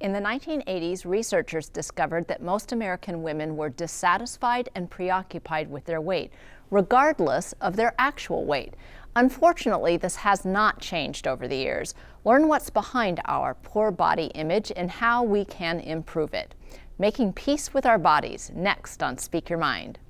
In the 1980s, researchers discovered that most American women were dissatisfied and preoccupied with their weight, regardless of their actual weight. Unfortunately, this has not changed over the years. Learn what's behind our poor body image and how we can improve it. Making peace with our bodies, next on Speak Your Mind.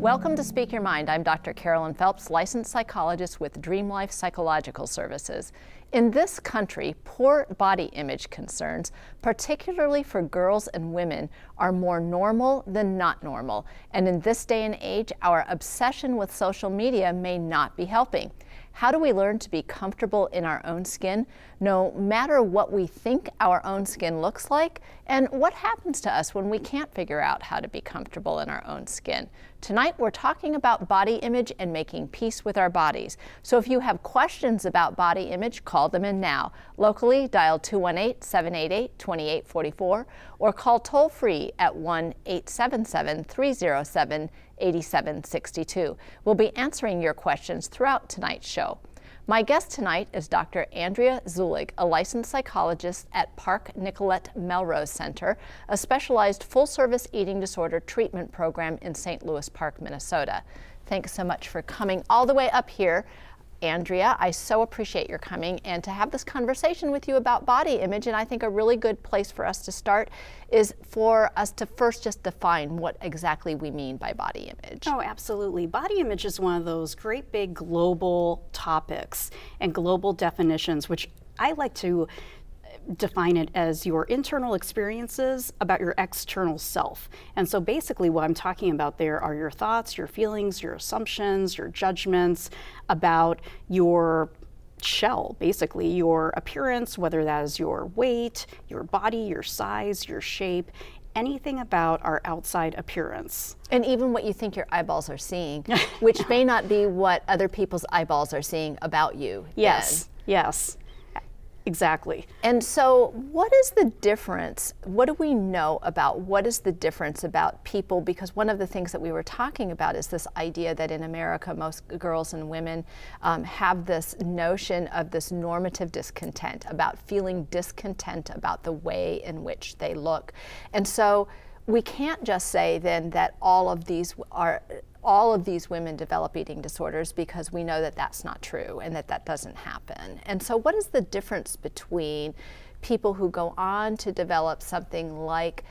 Welcome to Speak Your Mind. I'm Dr. Carolyn Phelps, licensed psychologist with Dream Life Psychological Services. In this country, poor body image concerns, particularly for girls and women, are more normal than not normal. And in this day and age, our obsession with social media may not be helping. How do we learn to be comfortable in our own skin, no matter what we think our own skin looks like? And what happens to us when we can't figure out how to be comfortable in our own skin? Tonight, we're talking about body image and making peace with our bodies. So if you have questions about body image, call them in now. Locally, dial 218-788-2844 or call toll-free at 1-877-307-8762. We'll be answering your questions throughout tonight's show. My guest tonight is Dr. Andrea Zulig, a licensed psychologist at Park Nicollet Melrose Center, a specialized full-service eating disorder treatment program in St. Louis Park, Minnesota. Thanks so much for coming all the way up here. Andrea, I so appreciate your coming and to have this conversation with you about body image. And I think a really good place for us to start is for us to first just define what exactly we mean by body image. Oh, absolutely. Body image is one of those great big global topics and global definitions, which I like to define it as your internal experiences about your external self. And so basically what I'm talking about there are your thoughts, your feelings, your assumptions, your judgments about your shell, basically your appearance, whether that is your weight, your body, your size, your shape, anything about our outside appearance. And even what you think your eyeballs are seeing, which may not be what other people's eyeballs are seeing about you. Yes, yes. Exactly. And so what is the difference? What do we know about what is the difference about people? Because one of the things that we were talking about is this idea that in America, most girls and women have this notion of this normative discontent, about feeling discontent about the way in which they look. And so we can't just say then that all of these women develop eating disorders, because we know that that's not true and that doesn't happen. And so what is the difference between people who go on to develop something like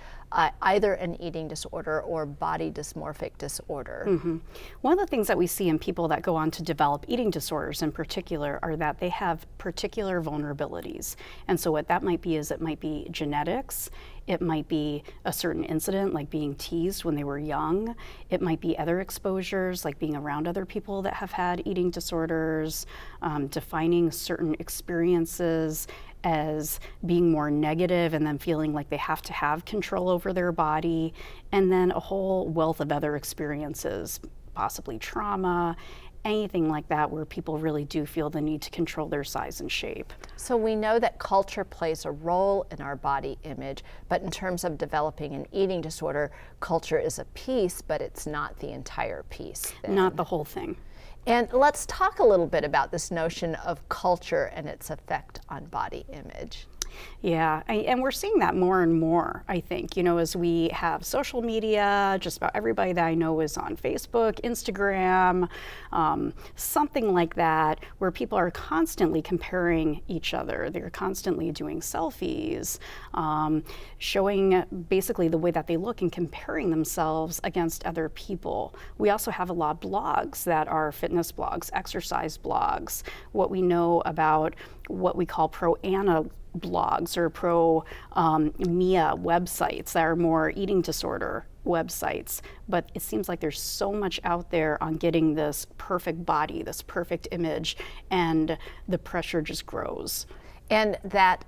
either an eating disorder or body dysmorphic disorder? Mm-hmm. One of the things that we see in people that go on to develop eating disorders in particular are that they have particular vulnerabilities. And so what that might be is it might be genetics. It might be a certain incident, like being teased when they were young. It might be other exposures, like being around other people that have had eating disorders, defining certain experiences as being more negative and then feeling like they have to have control over their body, and then a whole wealth of other experiences, possibly trauma, anything like that where people really do feel the need to control their size and shape. So we know that culture plays a role in our body image, but in terms of developing an eating disorder, culture is a piece, but it's not the entire piece. Not the whole thing. And let's talk a little bit about this notion of culture and its effect on body image. Yeah, and we're seeing that more and more, I think, as we have social media. Just about everybody that I know is on Facebook, Instagram, something like that, where people are constantly comparing each other. They're constantly doing selfies, showing basically the way that they look and comparing themselves against other people. We also have a lot of blogs that are fitness blogs, exercise blogs, what we know about what we call pro-Anna blogs or pro-Mia websites that are more eating disorder websites. But it seems like there's so much out there on getting this perfect body, this perfect image, and the pressure just grows. And that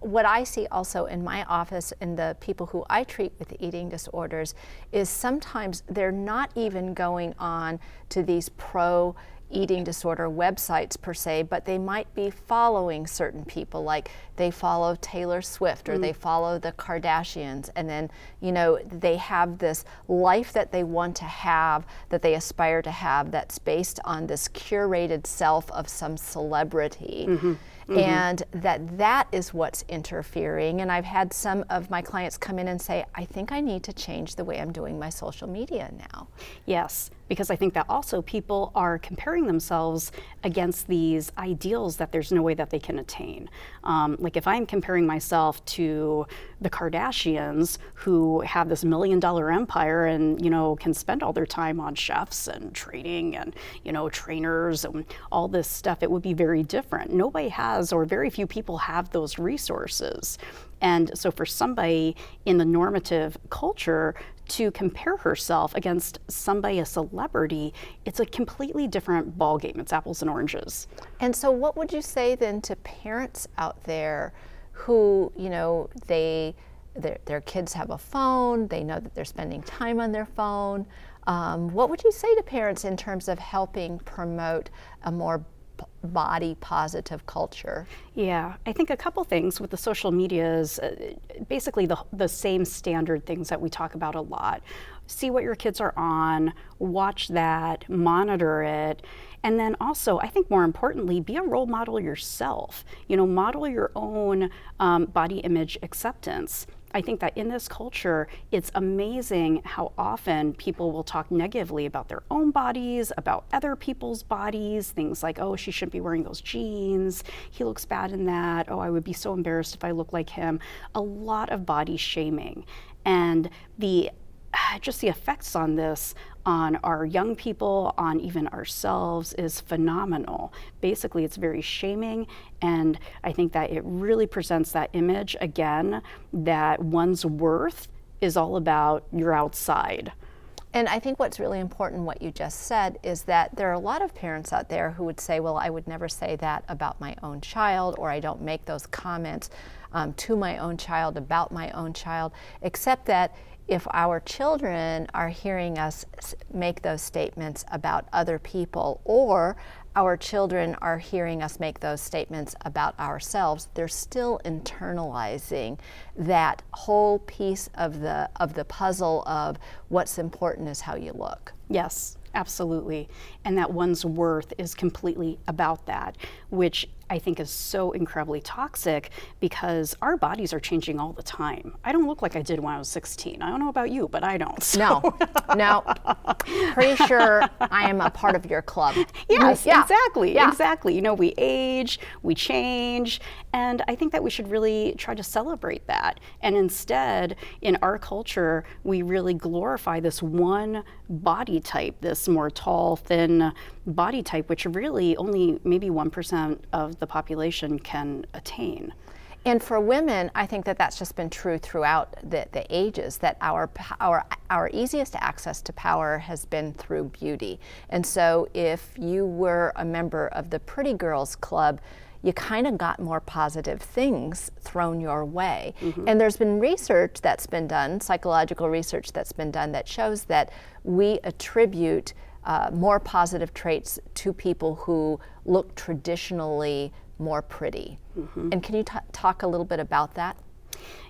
what I see also in my office and the people who I treat with eating disorders is sometimes they're not even going on to these pro eating disorder websites per se, but they might be following certain people, like they follow Taylor Swift or they follow the Kardashians, and then, you know, they have this life that they want to have, that they aspire to have, that's based on this curated self of some celebrity. And that is what's interfering. And I've had some of my clients come in and say, I think I need to change the way I'm doing my social media now. Yes, because I think that also people are comparing themselves against these ideals that there's no way that they can attain. Like if I'm comparing myself to the Kardashians, who have this $1 million empire and, you know, can spend all their time on chefs and training and, you know, trainers and all this stuff, it would be very different. Nobody has, or very few people have, those resources. And so for somebody in the normative culture to compare herself against somebody, a celebrity, it's a completely different ballgame. It's apples and oranges. And so what would you say then to parents out there who, you know, their kids have a phone, they know that they're spending time on their phone. What would you say to parents in terms of helping promote a more body positive culture? Yeah, I think a couple things with the social media is basically the same standard things that we talk about a lot. See what your kids are on, watch that, monitor it, and then also, I think more importantly, be a role model yourself. You know, model your own body image acceptance. I think that in this culture, it's amazing how often people will talk negatively about their own bodies, about other people's bodies, things like, oh, she shouldn't be wearing those jeans, he looks bad in that, oh, I would be so embarrassed if I look like him. A lot of body shaming. And just the effects on this on our young people, on even ourselves, is phenomenal. Basically, it's very shaming, and I think that it really presents that image again that one's worth is all about your outside. And I think what's really important, what you just said, is that there are a lot of parents out there who would say, well, I would never say that about my own child, or I don't make those comments to my own child about my own child, except that if our children are hearing us make those statements about other people, or our children are hearing us make those statements about ourselves, they're still internalizing that whole piece of the puzzle of what's important is how you look. Yes, absolutely. And that one's worth is completely about that, which I think is so incredibly toxic because our bodies are changing all the time. I don't look like I did when I was 16. I don't know about you, but I don't. So. No. Pretty sure I am a part of your club. Yes, Yeah. exactly, Yeah. exactly. You know, we age, we change, and I think that we should really try to celebrate that. And instead, in our culture, we really glorify this one body type, this more tall, thin body type, which really only maybe 1% of the population can attain. And for women, I think that that's just been true throughout the ages, that our easiest access to power has been through beauty. And so if you were a member of the Pretty Girls Club, you kind of got more positive things thrown your way. And there's been research that's been done, psychological research that's been done, that shows that we attribute more positive traits to people who look traditionally more pretty. And can you talk a little bit about that?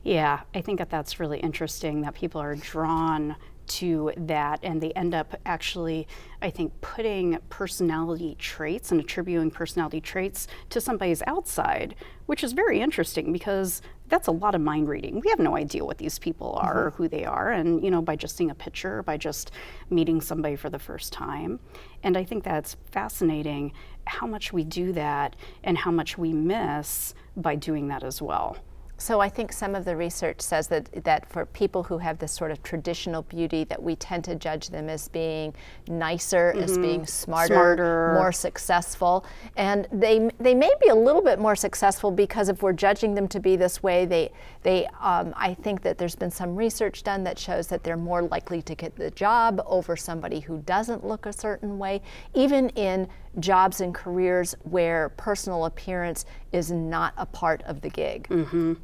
Yeah, I think that's really interesting that people are drawn to that, and they end up actually, I think, putting personality traits and attributing personality traits to somebody's outside, which is very interesting because that's a lot of mind reading. We have no idea what these people are or who they are, and you know, by just seeing a picture, by just meeting somebody for the first time. And I think that's fascinating how much we do that and how much we miss by doing that as well. So I think some of the research says that for people who have this sort of traditional beauty, that we tend to judge them as being nicer, as being smarter, more successful. And they may be a little bit more successful because if we're judging them to be this way, I think that there's been some research done that shows that they're more likely to get the job over somebody who doesn't look a certain way, even in jobs and careers where personal appearance is not a part of the gig. And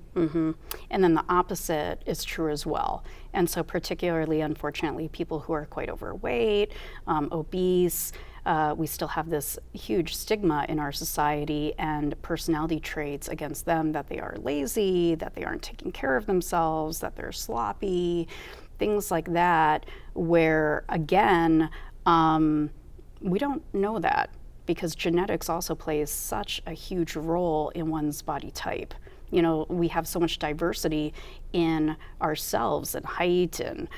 then the opposite is true as well. And so particularly, unfortunately, people who are quite overweight, obese, we still have this huge stigma in our society and personality traits against them, that they are lazy, that they aren't taking care of themselves, that they're sloppy, things like that, where again, we don't know that, because genetics also plays such a huge role in one's body type. You know, we have so much diversity in ourselves, and height, and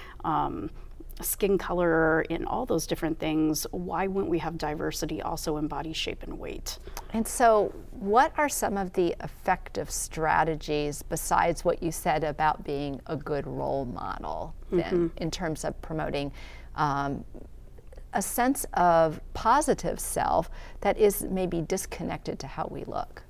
skin color, in all those different things. Why wouldn't we have diversity also in body shape and weight? And so what are some of the effective strategies besides what you said about being a good role model then, in terms of promoting a sense of positive self that is maybe disconnected to how we look?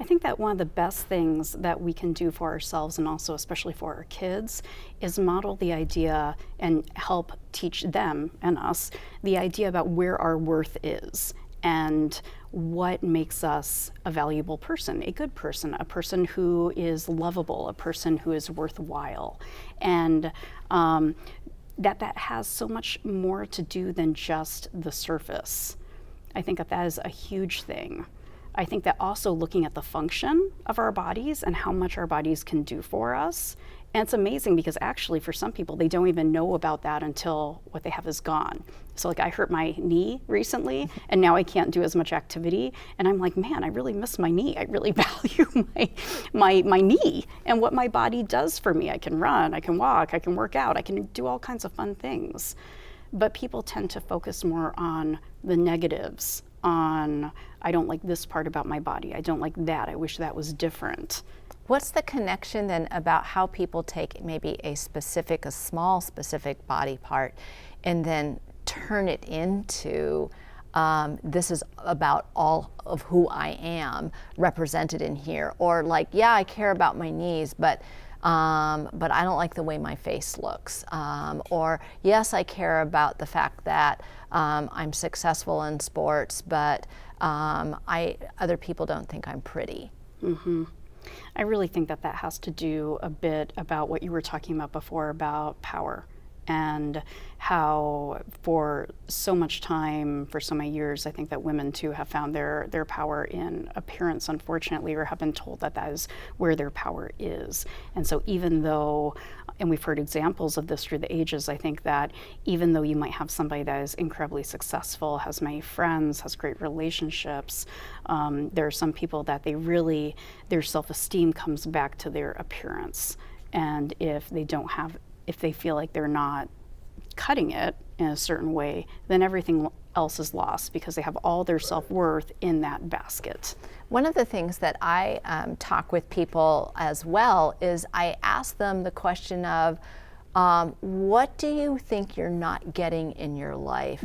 I think that one of the best things that we can do for ourselves, and also especially for our kids, is model the idea and help teach them and us the idea about where our worth is and what makes us a valuable person, a good person, a person who is lovable, a person who is worthwhile. And that has so much more to do than just the surface. I think that is a huge thing. I think that also looking at the function of our bodies and how much our bodies can do for us. And it's amazing because actually for some people, they don't even know about that until what they have is gone. So like I hurt my knee recently and now I can't do as much activity. And I'm like, man, I really miss my knee. I really value my knee and what my body does for me. I can run, I can walk, I can work out, I can do all kinds of fun things. But people tend to focus more on the negatives, on, I don't like this part about my body, I don't like that, I wish that was different. What's the connection then about how people take maybe a small specific body part and then turn it into this is about all of who I am represented in here? Or like, yeah, I care about my knees, but I don't like the way my face looks. Or yes, I care about the fact that I'm successful in sports, but other people don't think I'm pretty. I really think that has to do a bit about what you were talking about before about power, and how for so much time, for so many years, I think that women too have found their power in appearance, unfortunately, or have been told that is where their power is. And so even though, and we've heard examples of this through the ages, I think that even though you might have somebody that is incredibly successful, has many friends, has great relationships, there are some people that their self-esteem comes back to their appearance. And if they feel like they're not cutting it in a certain way, then everything else is lost because they have all their self-worth in that basket. One of the things that I talk with people as well is I ask them the question of, what do you think you're not getting in your life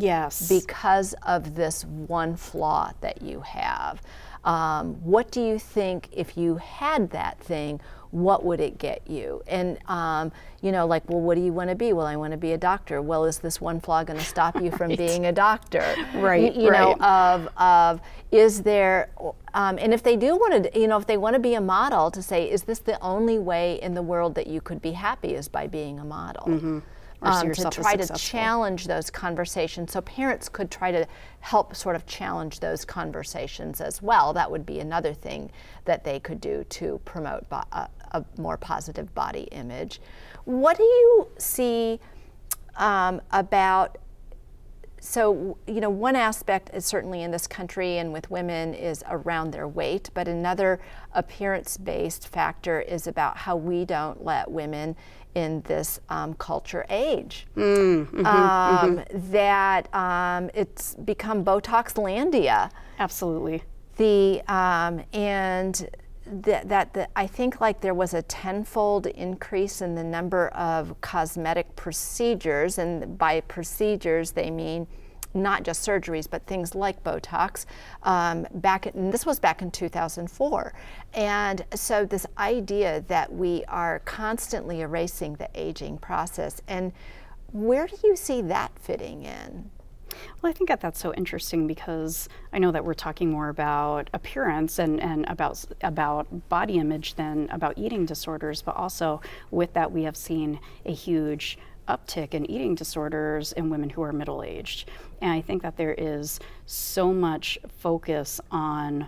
because of this one flaw that you have? What do you think if you had that thing, what would it get you? And, like, well, what do you want to be? Well, I want to be a doctor. Well, is this one flaw going to stop you from being a doctor? Is there, and if they do want to, if they want to be a model, to say, is this the only way in the world that you could be happy is by being a model? To try to challenge those conversations. So parents could try to help sort of challenge those conversations as well. That would be another thing that they could do to promote a more positive body image. What do you see about, so, one aspect is certainly in this country and with women is around their weight, but another appearance-based factor is about how we don't let women in this culture age. That it's become Botox-landia. Absolutely. I think like there was a tenfold increase in the number of cosmetic procedures, and by procedures they mean not just surgeries, but things like Botox, this was back in 2004. And so this idea that we are constantly erasing the aging process, and where do you see that fitting in? Well, I think that's so interesting because I know that we're talking more about appearance and about body image than about eating disorders, but also with that we have seen a huge uptick in eating disorders in women who are middle-aged. And I think that there is so much focus on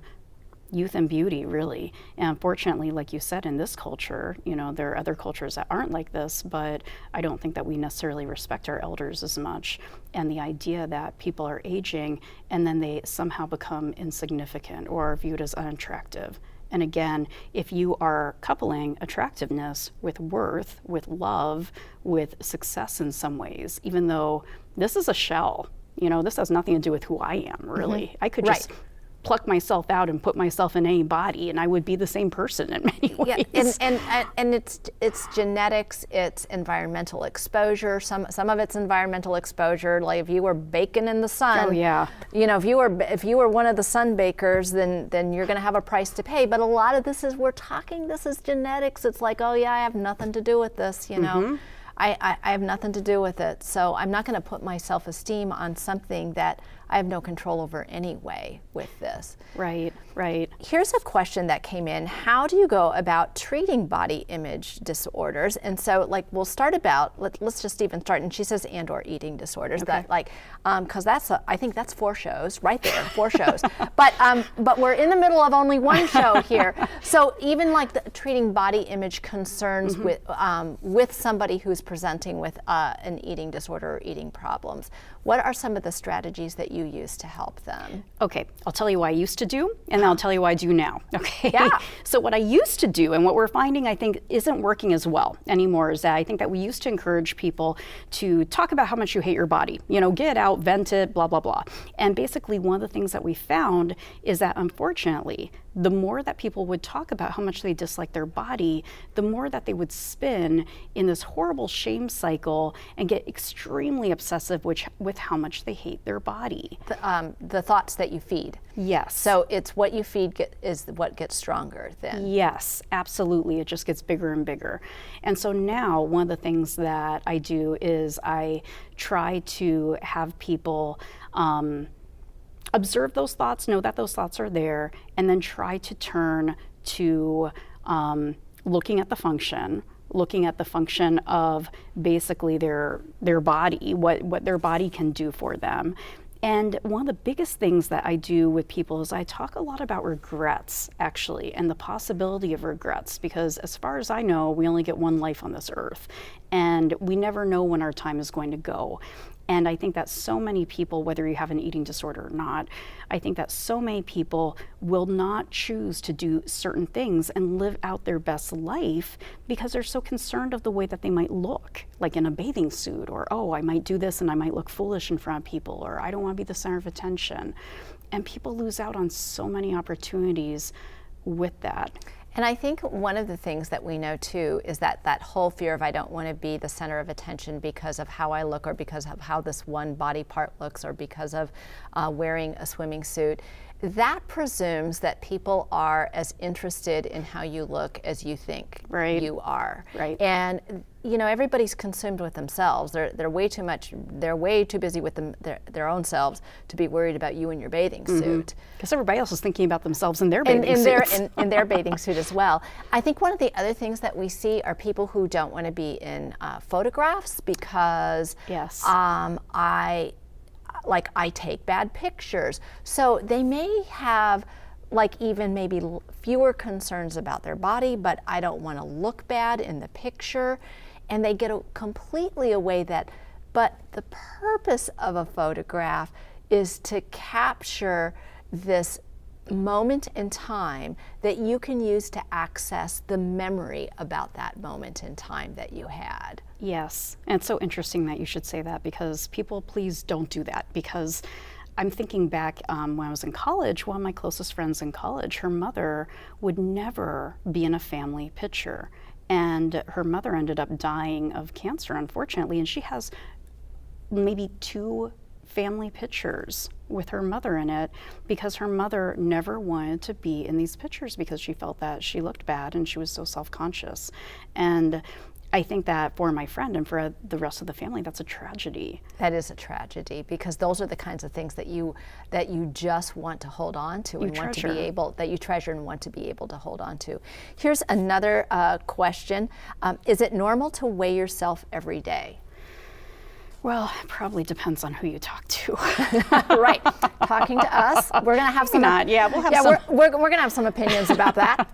youth and beauty, really. And unfortunately, like you said, in this culture, there are other cultures that aren't like this, but I don't think that we necessarily respect our elders as much. And the idea that people are aging and then they somehow become insignificant or are viewed as unattractive. And again, if you are coupling attractiveness with worth, with love, with success in some ways, even though this is a shell, this has nothing to do with who I am, really. I could just pluck myself out and put myself in any body, and I would be the same person in many ways. Yeah, and it's genetics, it's environmental exposure. Some of it's environmental exposure. Like if you were baking in the sun, oh yeah, if you were one of the sun bakers, then you're going to have a price to pay. But a lot of this is this is genetics. It's like, oh yeah, I have nothing to do with this, I have nothing to do with it. So I'm not going to put my self-esteem on something that I have no control over anyway with this. Right. Here's a question that came in. How do you go about treating body image disorders? And so we'll start let's just even start. And she says and or eating disorders. Okay. Because I think that's 4 shows right there, 4 shows. But we're in the middle of only 1 show here. So even treating body image concerns with somebody who's presenting with an eating disorder or eating problems, what are some of the strategies that you use to help them? Okay, I'll tell you what I used to do, and then I'll tell you what I do now. Okay. Yeah. So what I used to do, and what we're finding, I think, isn't working as well anymore, is that I think that we used to encourage people to talk about how much you hate your body. Get it out, vent it, blah, blah, blah. And basically, one of the things that we found is that, unfortunately, the more that people would talk about how much they dislike their body, the more that they would spin in this horrible shame cycle and get extremely obsessive with how much they hate their body. The thoughts that you feed. Yes. So it's what you feed is what gets stronger then. Yes, absolutely. It just gets bigger and bigger. And so now one of the things that I do is I try to have people observe those thoughts, know that those thoughts are there, and then try to turn to looking at the function of basically their body, what their body can do for them. And one of the biggest things that I do with people is I talk a lot about regrets, actually, and the possibility of regrets, because as far as I know, we only get 1 life on this earth, and we never know when our time is going to go. And I think that so many people, whether you have an eating disorder or not, I think that so many people will not choose to do certain things and live out their best life because they're so concerned of the way that they might look, like in a bathing suit, or, oh, I might do this and I might look foolish in front of people, or I don't want to be the center of attention. And people lose out on so many opportunities with that. And I think one of the things that we know too is that whole fear of I don't want to be the center of attention because of how I look, or because of how this one body part looks, or because of wearing a swimming suit. That presumes that people are as interested in how you look as you think you are. Right. And everybody's consumed with themselves. They're way too busy with their own selves to be worried about you in your bathing suit. Because everybody else is thinking about themselves in their bathing suits. In their bathing suit as well. I think one of the other things that we see are people who don't want to be in photographs because I take bad pictures. So they may have even maybe fewer concerns about their body, but I don't want to look bad in the picture. And they get completely away but the purpose of a photograph is to capture this moment in time that you can use to access the memory about that moment in time that you had. Yes, and it's so interesting that you should say that, because people, please don't do that, because I'm thinking back when I was in college, one of my closest friends in college, her mother would never be in a family picture. And her mother ended up dying of cancer, unfortunately, and she has maybe 2 family pictures with her mother in it, because her mother never wanted to be in these pictures because she felt that she looked bad and she was so self-conscious. And I think that for my friend and for the rest of the family, that's a tragedy. That is a tragedy, because those are the kinds of things that you just want to hold on to and want to be able, that you treasure and want to be able to hold on to. Here's another question. Is it normal to weigh yourself every day? Well, it probably depends on who you talk to. Right. Talking to us, we're going to have some. Not. Yeah, we'll have yeah, some. we're going to have some opinions about that.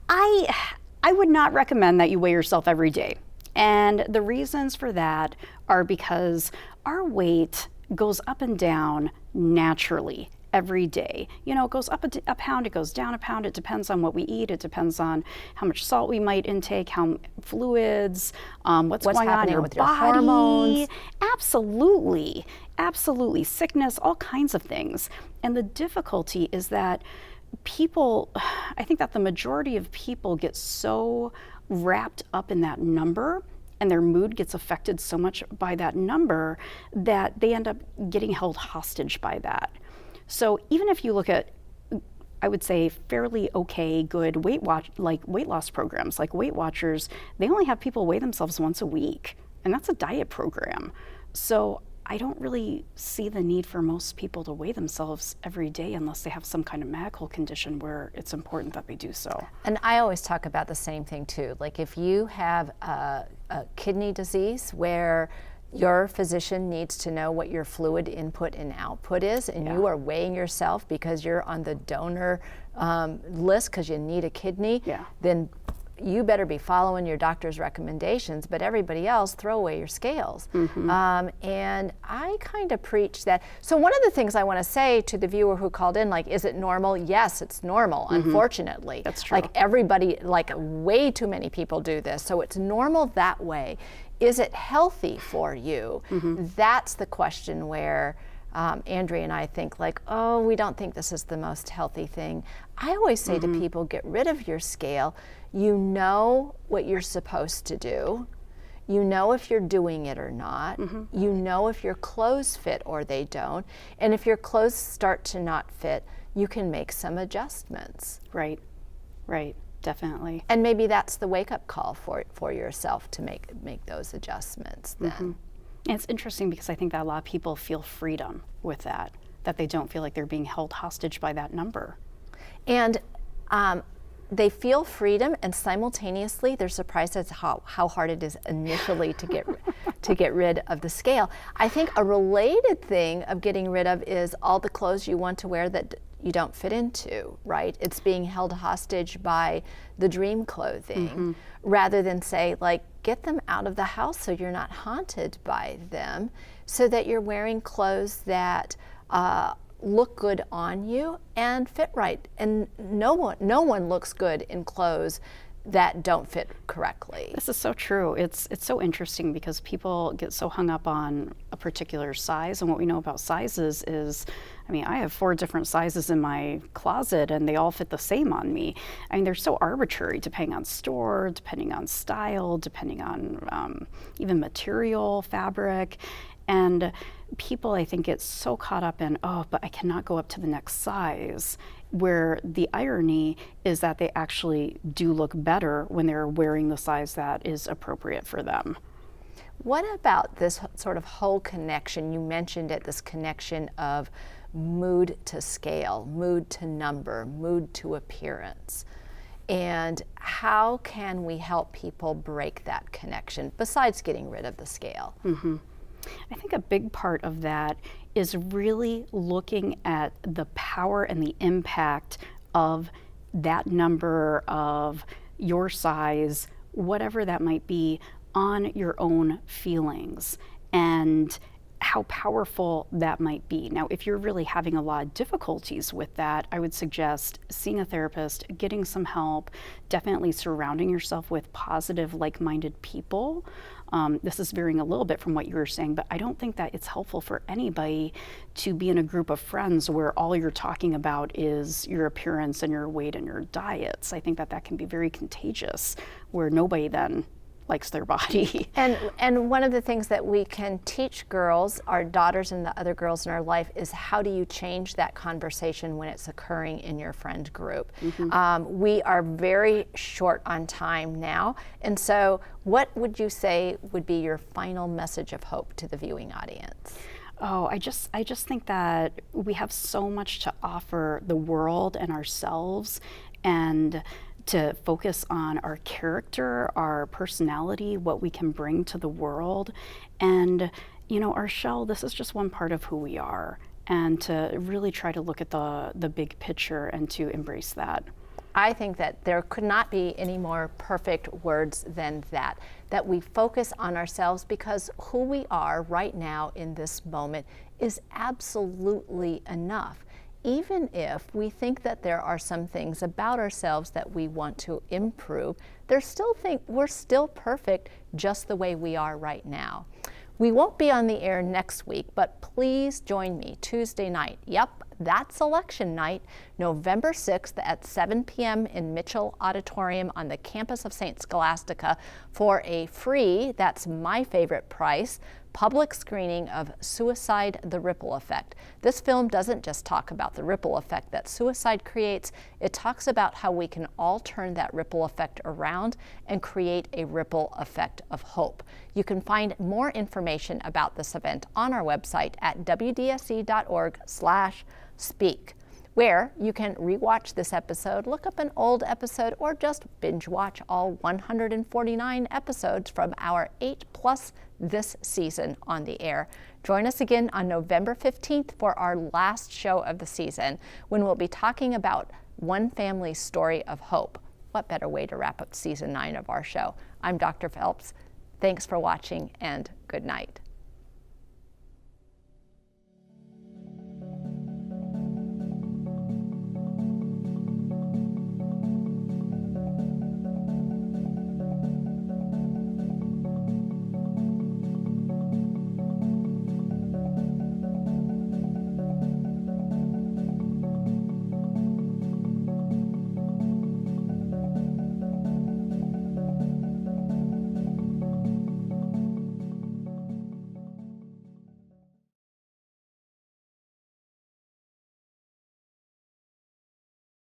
I would not recommend that you weigh yourself every day. And the reasons for that are because our weight goes up and down naturally every day. You know, it goes up a pound, it goes down a pound. It depends on what we eat. It depends on how much salt we might intake, how fluids, what's going on in your with body. your hormones. Absolutely, absolutely. Sickness, all kinds of things. And the difficulty is that people, I think that the majority of people get so wrapped up in that number, and their mood gets affected so much by that number that they end up getting held hostage by that. So even if you look at, I would say, fairly okay, good weight loss programs, like Weight Watchers, they only have people weigh themselves once a week, and that's a diet program. So I don't really see the need for most people to weigh themselves every day unless they have some kind of medical condition where it's important that they do so. And I always talk about the same thing too. Like if you have a kidney disease where your physician needs to know what your fluid input and output is, and you are weighing yourself because you're on the donor list because you need a kidney, then you better be following your doctor's recommendations, but everybody else, throw away your scales. And I kind of preach that. So one of the things I want to say to the viewer who called in, like, is it normal? Yes, it's normal, unfortunately. That's true. Like everybody, like way too many people do this, so it's normal that way. Is it healthy for you? That's the question where Andrea and I think like, oh, we don't think this is the most healthy thing. I always say to people, get rid of your scale. You know what you're supposed to do. You know if you're doing it or not. You know if your clothes fit or they don't. And if your clothes start to not fit, you can make some adjustments. Right, right. Definitely. And maybe that's the wake-up call for yourself to make those adjustments then. And it's interesting because I think that a lot of people feel freedom with that they don't feel like they're being held hostage by that number. And they feel freedom, and simultaneously they're surprised at how hard it is initially to get rid of the scale. I think a related thing of getting rid of is all the clothes you want to wear that you don't fit into, right? It's being held hostage by the dream clothing rather than say, like, get them out of the house so you're not haunted by them, so that you're wearing clothes that look good on you and fit right. And no one looks good in clothes that don't fit correctly. This is so true. It's so interesting because people get so hung up on a particular size, and what we know about sizes is, I mean, I have 4 different sizes in my closet and they all fit the same on me. I mean, they're so arbitrary depending on store, depending on style, depending on even material, fabric. And people, I think, get so caught up in, oh, but I cannot go up to the next size, where the irony is that they actually do look better when they're wearing the size that is appropriate for them. What about this sort of whole connection? You mentioned it, this connection of mood to scale, mood to number, mood to appearance. And how can we help people break that connection besides getting rid of the scale? I think a big part of that is really looking at the power and the impact of that number, of your size, whatever that might be, on your own feelings and how powerful that might be. Now, if you're really having a lot of difficulties with that, I would suggest seeing a therapist, getting some help, definitely surrounding yourself with positive, like-minded people. This is veering a little bit from what you were saying, but I don't think that it's helpful for anybody to be in a group of friends where all you're talking about is your appearance and your weight and your diets. I think that that can be very contagious, where nobody then likes their body. And one of the things that we can teach girls, our daughters and the other girls in our life, is how do you change that conversation when it's occurring in your friend group. We are very short on time now, and so what would you say would be your final message of hope to the viewing audience? Oh, I just think that we have so much to offer the world and ourselves, and to focus on our character, our personality, what we can bring to the world. And, you know, our shell, this is just one part of who we are. And to really try to look at the big picture and to embrace that. I think that there could not be any more perfect words than that we focus on ourselves, because who we are right now in this moment is absolutely enough. Even if we think that there are some things about ourselves that we want to improve, we're still perfect just the way we are right now. We won't be on the air next week, but please join me Tuesday night. Yep, that's election night, November 6th at 7 p.m. in Mitchell Auditorium on the campus of St. Scholastica for a free, that's my favorite price, public screening of Suicide: The Ripple Effect. This film doesn't just talk about the ripple effect that suicide creates, it talks about how we can all turn that ripple effect around and create a ripple effect of hope. You can find more information about this event on our website at wdsc.org/speak, where you can rewatch this episode, look up an old episode, or just binge watch all 149 episodes from our 8+ this season on the air. Join us again on November 15th for our last show of the season, when we'll be talking about one family's story of hope. What better way to wrap up season 9 of our show? I'm Dr. Phelps. Thanks for watching, and good night.